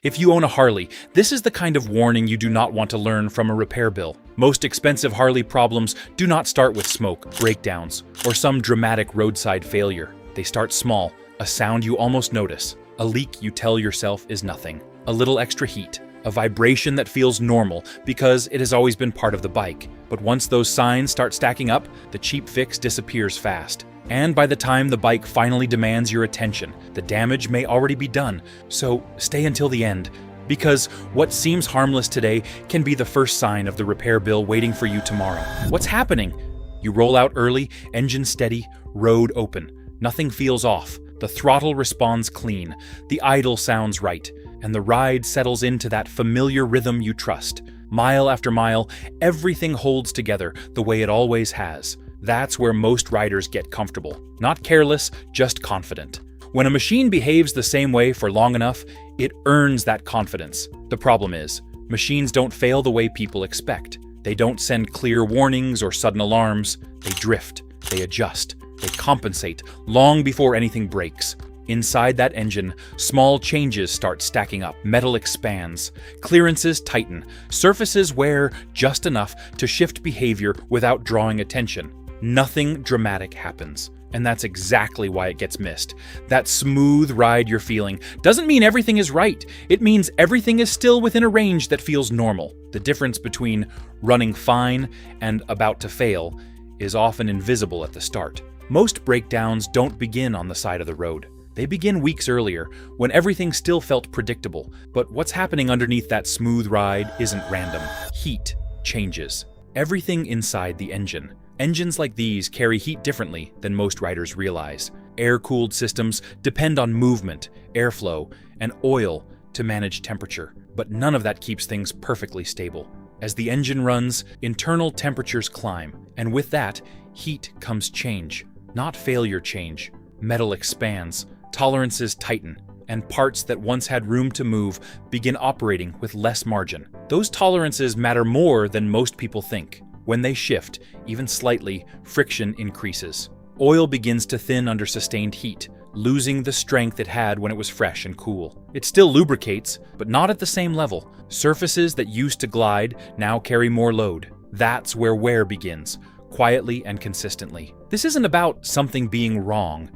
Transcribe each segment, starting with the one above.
If you own a Harley, this is the kind of warning you do not want to learn from a repair bill. Most expensive Harley problems do not start with smoke, breakdowns, or some dramatic roadside failure. They start small, a sound you almost notice, a leak you tell yourself is nothing, a little extra heat, a vibration that feels normal because it has always been part of the bike. But once those signs start stacking up, the cheap fix disappears fast. And by the time the bike finally demands your attention, the damage may already be done. So stay until the end, because what seems harmless today can be the first sign of the repair bill waiting for you tomorrow. What's happening? You roll out early, engine steady, road open. Nothing feels off. The throttle responds clean, the idle sounds right, and the ride settles into that familiar rhythm you trust. Mile after mile, everything holds together the way it always has. That's where most riders get comfortable. Not careless, just confident. When a machine behaves the same way for long enough, it earns that confidence. The problem is, machines don't fail the way people expect. They don't send clear warnings or sudden alarms. They drift, they adjust, they compensate long before anything breaks. Inside that engine, small changes start stacking up. Metal expands, clearances tighten, surfaces wear just enough to shift behavior without drawing attention. Nothing dramatic happens, and that's exactly why it gets missed. That smooth ride you're feeling doesn't mean everything is right. It means everything is still within a range that feels normal. The difference between running fine and about to fail is often invisible at the start. Most breakdowns don't begin on the side of the road. They begin weeks earlier, when everything still felt predictable. But what's happening underneath that smooth ride isn't random. Heat changes. Everything inside the engine. Engines like these carry heat differently than most riders realize. Air-cooled systems depend on movement, airflow, and oil to manage temperature. But none of that keeps things perfectly stable. As the engine runs, internal temperatures climb. And with that, heat comes change. Not failure change. Metal expands. Tolerances tighten, and parts that once had room to move begin operating with less margin. Those tolerances matter more than most people think. When they shift, even slightly, friction increases. Oil begins to thin under sustained heat, losing the strength it had when it was fresh and cool. It still lubricates, but not at the same level. Surfaces that used to glide now carry more load. That's where wear begins, quietly and consistently. This isn't about something being wrong.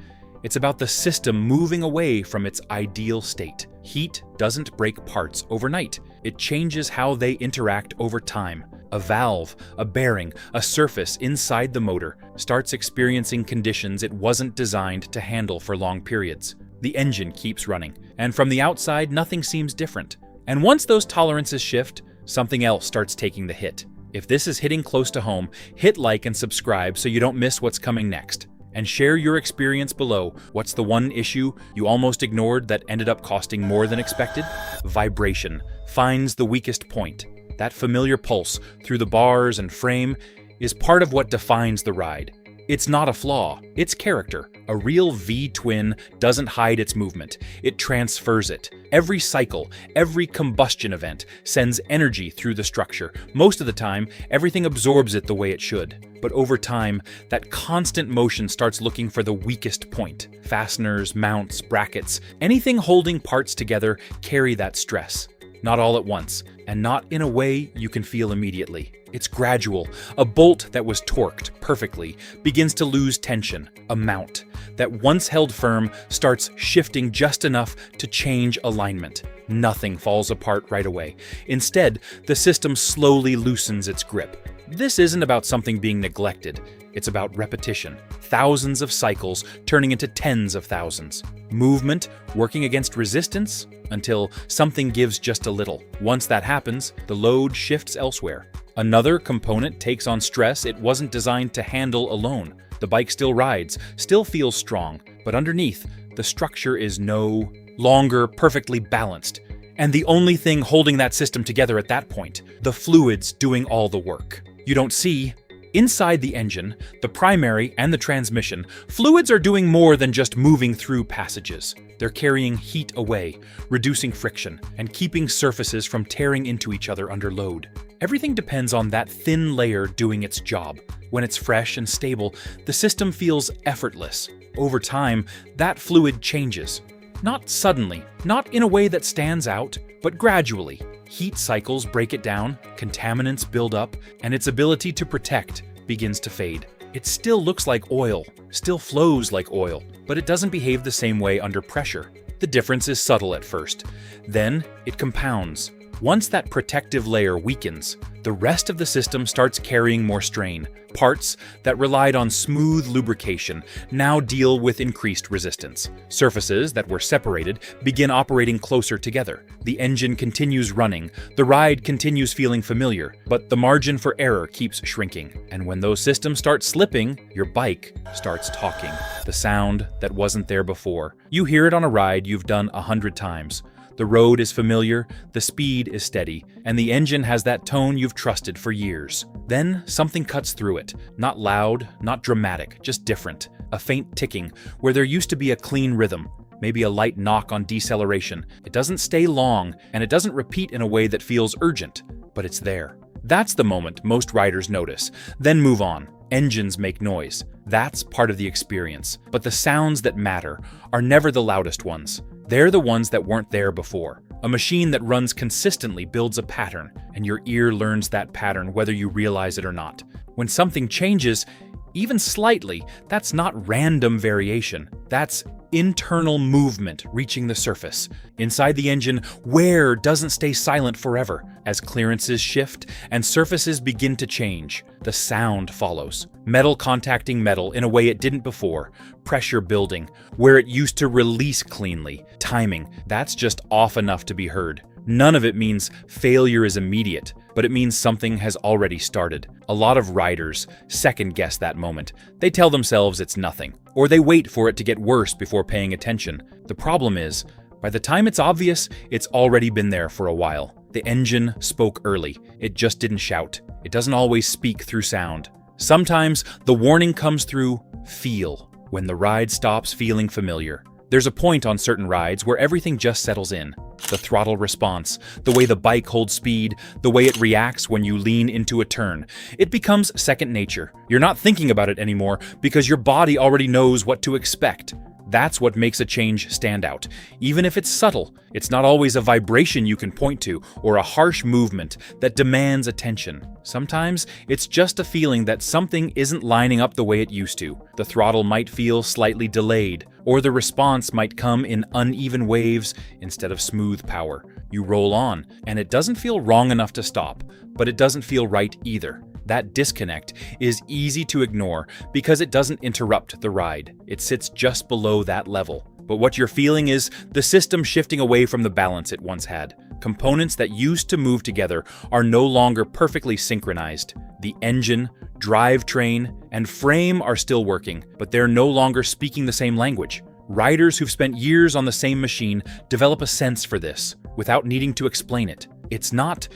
It's about the system moving away from its ideal state. Heat doesn't break parts overnight. It changes how they interact over time. A valve, a bearing, a surface inside the motor starts experiencing conditions it wasn't designed to handle for long periods. The engine keeps running, and from the outside, nothing seems different. And once those tolerances shift, something else starts taking the hit. If this is hitting close to home, hit like and subscribe so you don't miss what's coming next. And share your experience below. What's the one issue you almost ignored that ended up costing more than expected? Vibration finds the weakest point. That familiar pulse through the bars and frame is part of what defines the ride. It's not a flaw, it's character. A real V-twin doesn't hide its movement, it transfers it. Every cycle, every combustion event sends energy through the structure. Most of the time, everything absorbs it the way it should. But over time, that constant motion starts looking for the weakest point. Fasteners, mounts, brackets, anything holding parts together carry that stress. Not all at once, and not in a way you can feel immediately. It's gradual. A bolt that was torqued perfectly begins to lose tension. A mount that once held firm starts shifting just enough to change alignment. Nothing falls apart right away. Instead, the system slowly loosens its grip. This isn't about something being neglected. It's about repetition. Thousands of cycles turning into tens of thousands. Movement working against resistance until something gives just a little. Once that happens, the load shifts elsewhere. Another component takes on stress it wasn't designed to handle alone. The bike still rides, still feels strong, but underneath, the structure is no longer perfectly balanced. And the only thing holding that system together at that point, the fluids doing all the work. You don't see. Inside the engine, the primary and the transmission, fluids are doing more than just moving through passages. They're carrying heat away, reducing friction, and keeping surfaces from tearing into each other under load. Everything depends on that thin layer doing its job. When it's fresh and stable, the system feels effortless. Over time, that fluid changes. Not suddenly, not in a way that stands out. But gradually, heat cycles break it down, contaminants build up, and its ability to protect begins to fade. It still looks like oil, still flows like oil, but it doesn't behave the same way under pressure. The difference is subtle at first. Then it compounds. Once that protective layer weakens, the rest of the system starts carrying more strain. Parts that relied on smooth lubrication now deal with increased resistance. Surfaces that were separated begin operating closer together. The engine continues running, the ride continues feeling familiar, but the margin for error keeps shrinking. And when those systems start slipping, your bike starts talking. The sound that wasn't there before. You hear it on a ride you've done 100 times. The road is familiar, the speed is steady, and the engine has that tone you've trusted for years. Then something cuts through it. Not loud, not dramatic, just different. A faint ticking where there used to be a clean rhythm. Maybe a light knock on deceleration. It doesn't stay long, and it doesn't repeat in a way that feels urgent, but it's there. That's the moment most riders notice, then move on. Engines make noise. That's part of the experience. But the sounds that matter are never the loudest ones. They're the ones that weren't there before. A machine that runs consistently builds a pattern, and your ear learns that pattern whether you realize it or not. When something changes, even slightly, that's not random variation. That's internal movement reaching the surface. Inside the engine, wear doesn't stay silent forever. As clearances shift and surfaces begin to change, the sound follows. Metal contacting metal in a way it didn't before. Pressure building, where it used to release cleanly. Timing, that's just off enough to be heard. None of it means failure is immediate, but it means something has already started. A lot of riders second-guess that moment. They tell themselves it's nothing, or they wait for it to get worse before paying attention. The problem is, by the time it's obvious, it's already been there for a while. The engine spoke early. It just didn't shout. It doesn't always speak through sound. Sometimes the warning comes through feel, when the ride stops feeling familiar. There's a point on certain rides where everything just settles in. The throttle response, the way the bike holds speed, the way it reacts when you lean into a turn. It becomes second nature. You're not thinking about it anymore because your body already knows what to expect. That's what makes a change stand out. Even if it's subtle, it's not always a vibration you can point to or a harsh movement that demands attention. Sometimes it's just a feeling that something isn't lining up the way it used to. The throttle might feel slightly delayed, or the response might come in uneven waves instead of smooth power. You roll on, and it doesn't feel wrong enough to stop, but it doesn't feel right either. That disconnect is easy to ignore because it doesn't interrupt the ride. It sits just below that level. But what you're feeling is the system shifting away from the balance it once had. Components that used to move together are no longer perfectly synchronized. The engine, drivetrain, and frame are still working, but they're no longer speaking the same language. Riders who've spent years on the same machine develop a sense for this without needing to explain it. It's not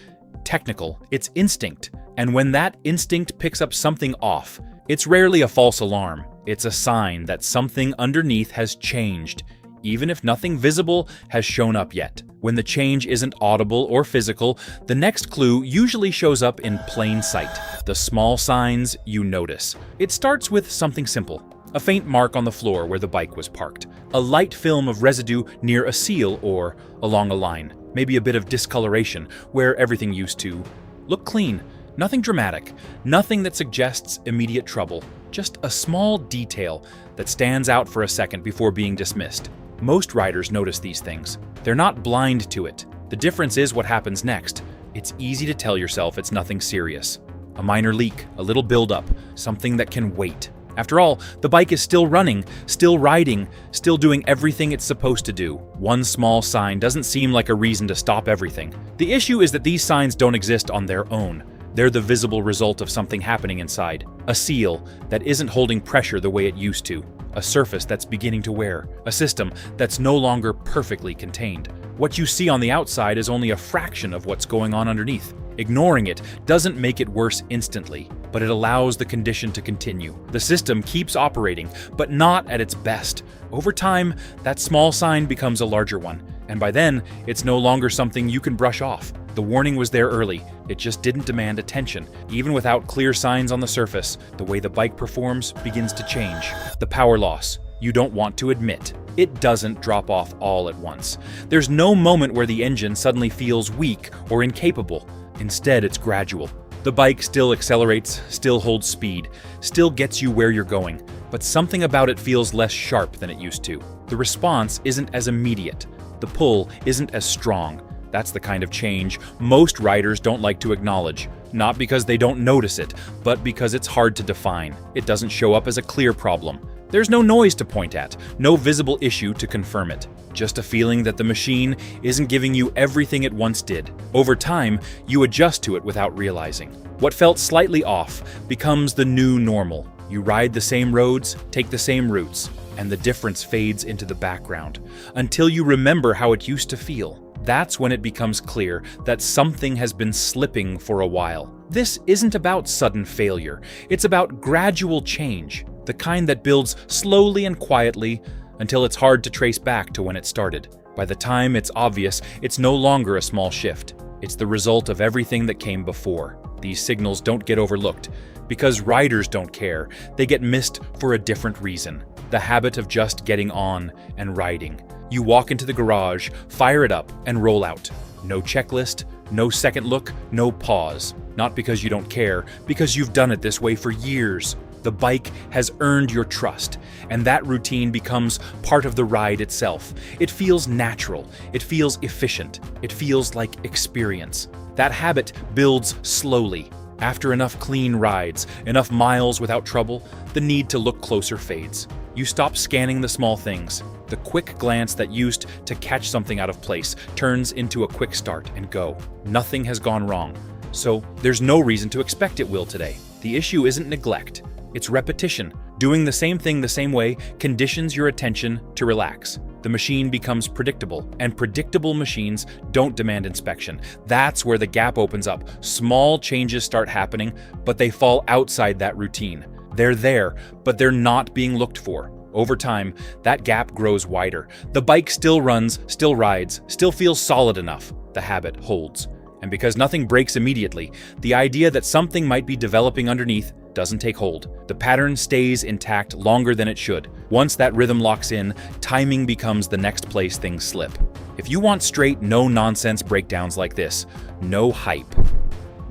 technical, it's instinct. And when that instinct picks up something off, it's rarely a false alarm. It's a sign that something underneath has changed, even if nothing visible has shown up yet. When the change isn't audible or physical, the next clue usually shows up in plain sight. The small signs you notice. It starts with something simple. A faint mark on the floor where the bike was parked. A light film of residue near a seal or along a line. Maybe a bit of discoloration where everything used to look clean. Nothing dramatic, nothing that suggests immediate trouble, just a small detail that stands out for a second before being dismissed. Most riders notice these things. They're not blind to it. The difference is what happens next. It's easy to tell yourself it's nothing serious. A minor leak, a little buildup, something that can wait. After all, the bike is still running, still riding, still doing everything it's supposed to do. One small sign doesn't seem like a reason to stop everything. The issue is that these signs don't exist on their own. They're the visible result of something happening inside. A seal that isn't holding pressure the way it used to. A surface that's beginning to wear. A system that's no longer perfectly contained. What you see on the outside is only a fraction of what's going on underneath. Ignoring it doesn't make it worse instantly, but it allows the condition to continue. The system keeps operating, but not at its best. Over time, that small sign becomes a larger one, and by then, it's no longer something you can brush off. The warning was there early, it just didn't demand attention. Even without clear signs on the surface, the way the bike performs begins to change. The power loss, you don't want to admit. It doesn't drop off all at once. There's no moment where the engine suddenly feels weak or incapable. Instead, it's gradual. The bike still accelerates, still holds speed, still gets you where you're going, but something about it feels less sharp than it used to. The response isn't as immediate. The pull isn't as strong. That's the kind of change most riders don't like to acknowledge. Not because they don't notice it, but because it's hard to define. It doesn't show up as a clear problem. There's no noise to point at, no visible issue to confirm it. Just a feeling that the machine isn't giving you everything it once did. Over time, you adjust to it without realizing. What felt slightly off becomes the new normal. You ride the same roads, take the same routes, and the difference fades into the background, until you remember how it used to feel. That's when it becomes clear that something has been slipping for a while. This isn't about sudden failure, it's about gradual change, the kind that builds slowly and quietly until it's hard to trace back to when it started. By the time it's obvious, it's no longer a small shift. It's the result of everything that came before. These signals don't get overlooked because riders don't care. They get missed for a different reason. The habit of just getting on and riding. You walk into the garage, fire it up, and roll out. No checklist, no second look, no pause. Not because you don't care, because you've done it this way for years. The bike has earned your trust, and that routine becomes part of the ride itself. It feels natural, it feels efficient, it feels like experience. That habit builds slowly. After enough clean rides, enough miles without trouble, the need to look closer fades. You stop scanning the small things. The quick glance that used to catch something out of place turns into a quick start and go. Nothing has gone wrong, so there's no reason to expect it will today. The issue isn't neglect, it's repetition. Doing the same thing the same way conditions your attention to relax. The machine becomes predictable, and predictable machines don't demand inspection. That's where the gap opens up. Small changes start happening, but they fall outside that routine. They're there, but they're not being looked for. Over time, that gap grows wider. The bike still runs, still rides, still feels solid enough. The habit holds. And because nothing breaks immediately, the idea that something might be developing underneath doesn't take hold. The pattern stays intact longer than it should. Once that rhythm locks in, timing becomes the next place things slip. If you want straight, no-nonsense breakdowns like this, no hype,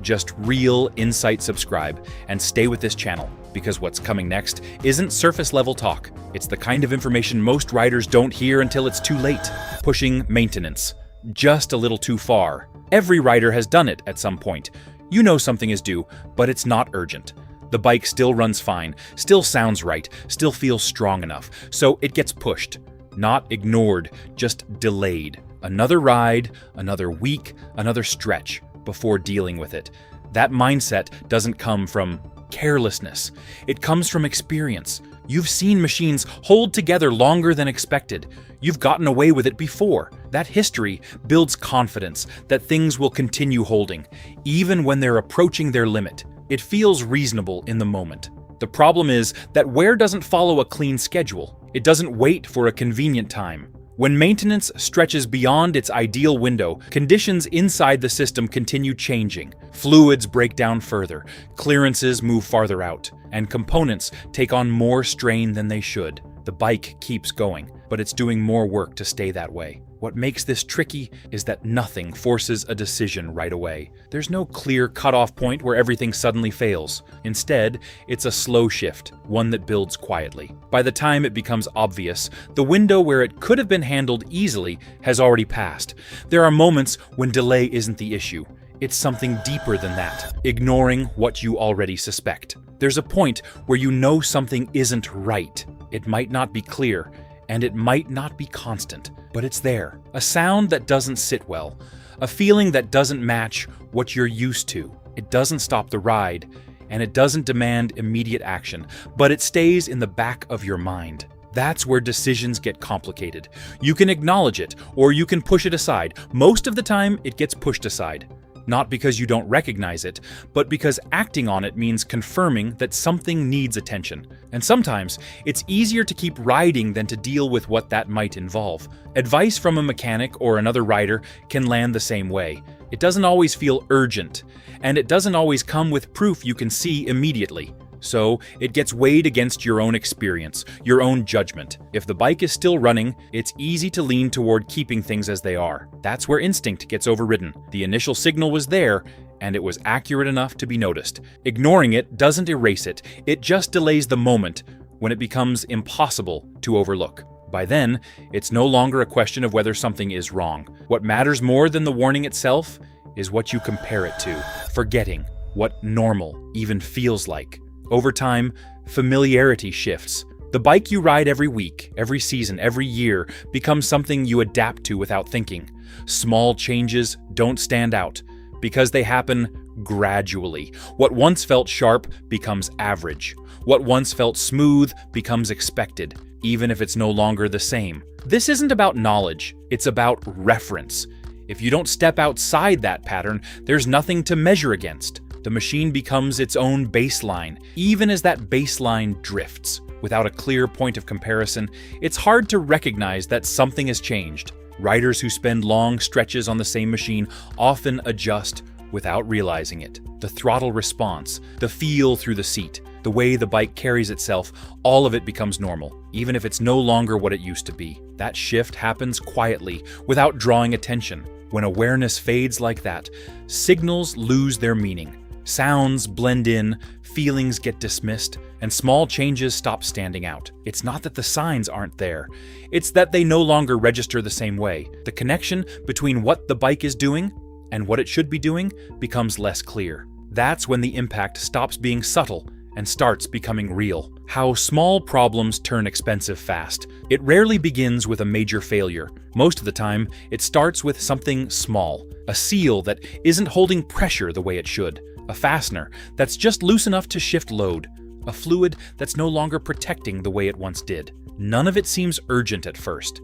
just real insight, subscribe and stay with this channel, because what's coming next isn't surface-level talk. It's the kind of information most riders don't hear until it's too late. Pushing maintenance just a little too far. Every rider has done it at some point. You know something is due, but it's not urgent. The bike still runs fine, still sounds right, still feels strong enough, so it gets pushed. Not ignored, just delayed. Another ride, another week, another stretch before dealing with it. That mindset doesn't come from carelessness. It comes from experience. You've seen machines hold together longer than expected. You've gotten away with it before. That history builds confidence that things will continue holding, even when they're approaching their limit. It feels reasonable in the moment. The problem is that wear doesn't follow a clean schedule. It doesn't wait for a convenient time. When maintenance stretches beyond its ideal window, conditions inside the system continue changing. Fluids break down further, clearances move farther out, and components take on more strain than they should. The bike keeps going, but it's doing more work to stay that way. What makes this tricky is that nothing forces a decision right away. There's no clear cutoff point where everything suddenly fails. Instead, it's a slow shift, one that builds quietly. By the time it becomes obvious, the window where it could have been handled easily has already passed. There are moments when delay isn't the issue. It's something deeper than that, ignoring what you already suspect. There's a point where you know something isn't right. It might not be clear, and it might not be constant, but it's there. A sound that doesn't sit well, a feeling that doesn't match what you're used to. It doesn't stop the ride, and it doesn't demand immediate action, but it stays in the back of your mind. That's where decisions get complicated. You can acknowledge it, or you can push it aside. Most of the time, it gets pushed aside. Not because you don't recognize it, but because acting on it means confirming that something needs attention. And sometimes, it's easier to keep riding than to deal with what that might involve. Advice from a mechanic or another rider can land the same way. It doesn't always feel urgent, and it doesn't always come with proof you can see immediately. So it gets weighed against your own experience, your own judgment. If the bike is still running, it's easy to lean toward keeping things as they are. That's where instinct gets overridden. The initial signal was there, and it was accurate enough to be noticed. Ignoring it doesn't erase it, it just delays the moment when it becomes impossible to overlook. By then, it's no longer a question of whether something is wrong. What matters more than the warning itself is what you compare it to, forgetting what normal even feels like. Over time, familiarity shifts. The bike you ride every week, every season, every year becomes something you adapt to without thinking. Small changes don't stand out because they happen gradually. What once felt sharp becomes average. What once felt smooth becomes expected, even if it's no longer the same. This isn't about knowledge, it's about reference. If you don't step outside that pattern, there's nothing to measure against. The machine becomes its own baseline. Even as that baseline drifts, without a clear point of comparison, it's hard to recognize that something has changed. Riders who spend long stretches on the same machine often adjust without realizing it. The throttle response, the feel through the seat, the way the bike carries itself, all of it becomes normal, even if it's no longer what it used to be. That shift happens quietly, without drawing attention. When awareness fades like that, signals lose their meaning. Sounds blend in, feelings get dismissed, and small changes stop standing out. It's not that the signs aren't there, it's that they no longer register the same way. The connection between what the bike is doing and what it should be doing becomes less clear. That's when the impact stops being subtle and starts becoming real. How small problems turn expensive fast. It rarely begins with a major failure. Most of the time, it starts with something small. A seal that isn't holding pressure the way it should. A fastener that's just loose enough to shift load. A fluid that's no longer protecting the way it once did. None of it seems urgent at first,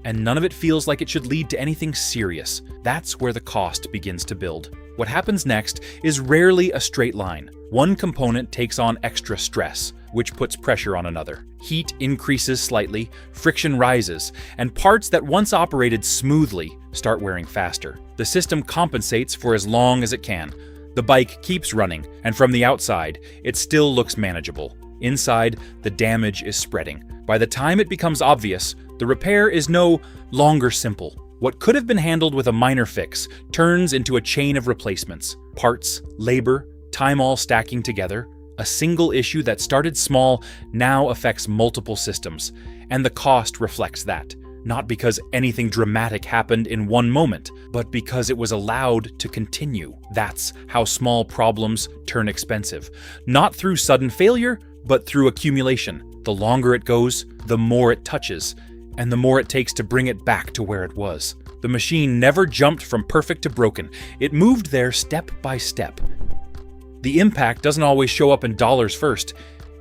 and none of it feels like it should lead to anything serious. That's where the cost begins to build. What happens next is rarely a straight line. One component takes on extra stress, which puts pressure on another. Heat increases slightly, friction rises, and parts that once operated smoothly start wearing faster. The system compensates for as long as it can. The bike keeps running, and from the outside, it still looks manageable. Inside, the damage is spreading. By the time it becomes obvious, the repair is no longer simple. What could have been handled with a minor fix turns into a chain of replacements. Parts, labor, time all stacking together. A single issue that started small now affects multiple systems, and the cost reflects that. Not because anything dramatic happened in one moment, but because it was allowed to continue. That's how small problems turn expensive. Not through sudden failure, but through accumulation. The longer it goes, the more it touches, and the more it takes to bring it back to where it was. The machine never jumped from perfect to broken. It moved there step by step. The impact doesn't always show up in dollars first.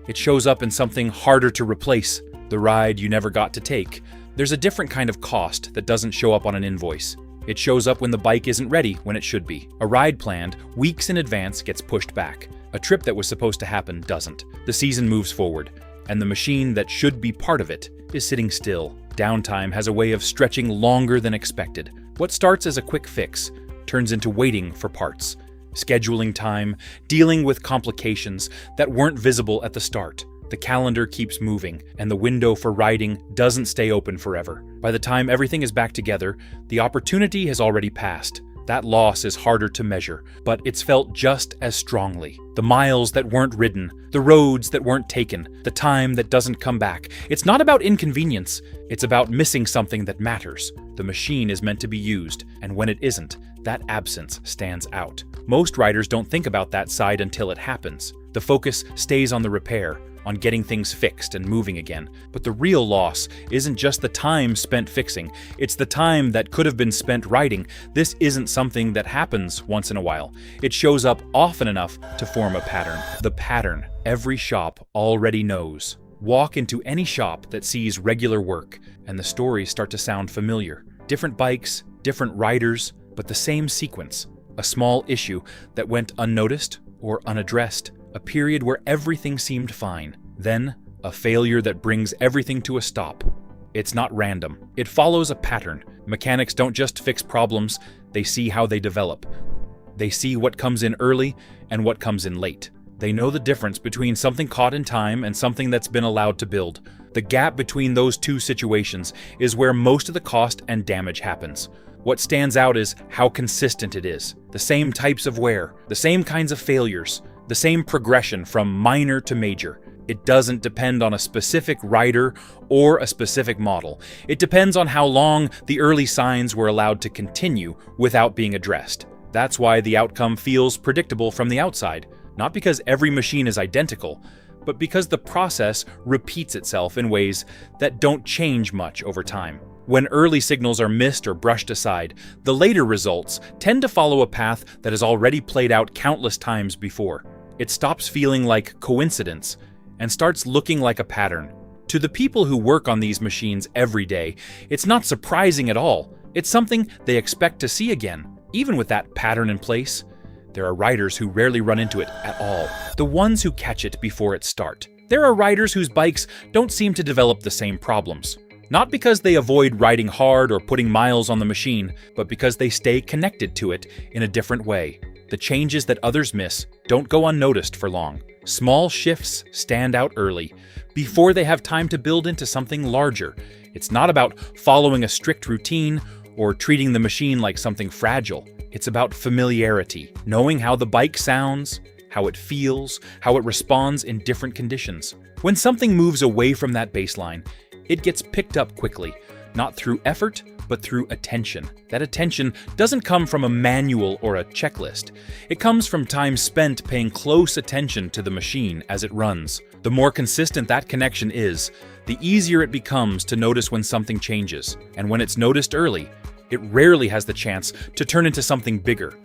It shows up in something harder to replace, the ride you never got to take. There's a different kind of cost that doesn't show up on an invoice. It shows up when the bike isn't ready when it should be. A ride planned weeks in advance gets pushed back. A trip that was supposed to happen doesn't. The season moves forward, and the machine that should be part of it is sitting still. Downtime has a way of stretching longer than expected. What starts as a quick fix turns into waiting for parts, scheduling time, dealing with complications that weren't visible at the start. The calendar keeps moving, and the window for riding doesn't stay open forever. By the time everything is back together, the opportunity has already passed. That loss is harder to measure, but it's felt just as strongly. The miles that weren't ridden, the roads that weren't taken, the time that doesn't come back. It's not about inconvenience, it's about missing something that matters. The machine is meant to be used, and when it isn't, that absence stands out. Most riders don't think about that side until it happens. The focus stays on the repair, on getting things fixed and moving again. But the real loss isn't just the time spent fixing, it's the time that could have been spent riding. This isn't something that happens once in a while. It shows up often enough to form a pattern. The pattern every shop already knows. Walk into any shop that sees regular work, and the stories start to sound familiar. Different bikes, different riders, but the same sequence. A small issue that went unnoticed or unaddressed. A period where everything seemed fine. Then, a failure that brings everything to a stop. It's not random. It follows a pattern. Mechanics don't just fix problems, they see how they develop. They see what comes in early and what comes in late. They know the difference between something caught in time and something that's been allowed to build. The gap between those two situations is where most of the cost and damage happens. What stands out is how consistent it is. The same types of wear, the same kinds of failures, the same progression from minor to major. It doesn't depend on a specific rider or a specific model. It depends on how long the early signs were allowed to continue without being addressed. That's why the outcome feels predictable from the outside. Not because every machine is identical, but because the process repeats itself in ways that don't change much over time. When early signals are missed or brushed aside, the later results tend to follow a path that has already played out countless times before. It stops feeling like coincidence and starts looking like a pattern. To the people who work on these machines every day, it's not surprising at all. It's something they expect to see again. Even with that pattern in place, there are riders who rarely run into it at all. The ones who catch it before it starts. There are riders whose bikes don't seem to develop the same problems. Not because they avoid riding hard or putting miles on the machine, but because they stay connected to it in a different way. The changes that others miss don't go unnoticed for long. Small shifts stand out early, before they have time to build into something larger. It's not about following a strict routine or treating the machine like something fragile. It's about familiarity, knowing how the bike sounds, how it feels, how it responds in different conditions. When something moves away from that baseline, it gets picked up quickly, not through effort, but through attention. That attention doesn't come from a manual or a checklist. It comes from time spent paying close attention to the machine as it runs. The more consistent that connection is, the easier it becomes to notice when something changes. And when it's noticed early, it rarely has the chance to turn into something bigger.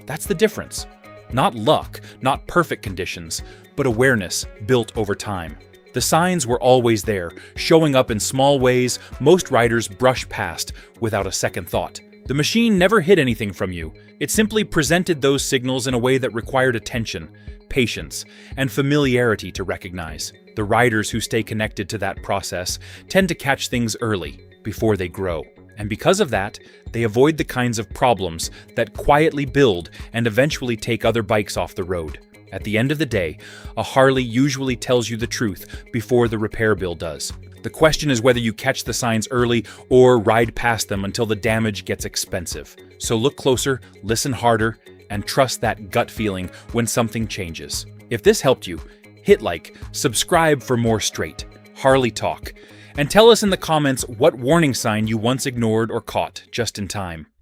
That's the difference. Not luck, not perfect conditions, but awareness built over time. The signs were always there, showing up in small ways most riders brush past without a second thought. The machine never hid anything from you. It simply presented those signals in a way that required attention, patience, and familiarity to recognize. The riders who stay connected to that process tend to catch things early, before they grow. And because of that, they avoid the kinds of problems that quietly build and eventually take other bikes off the road. At the end of the day, a Harley usually tells you the truth before the repair bill does. The question is whether you catch the signs early or ride past them until the damage gets expensive. So look closer, listen harder, and trust that gut feeling when something changes. If this helped you, hit like, subscribe for more straight Harley talk, and tell us in the comments what warning sign you once ignored or caught just in time.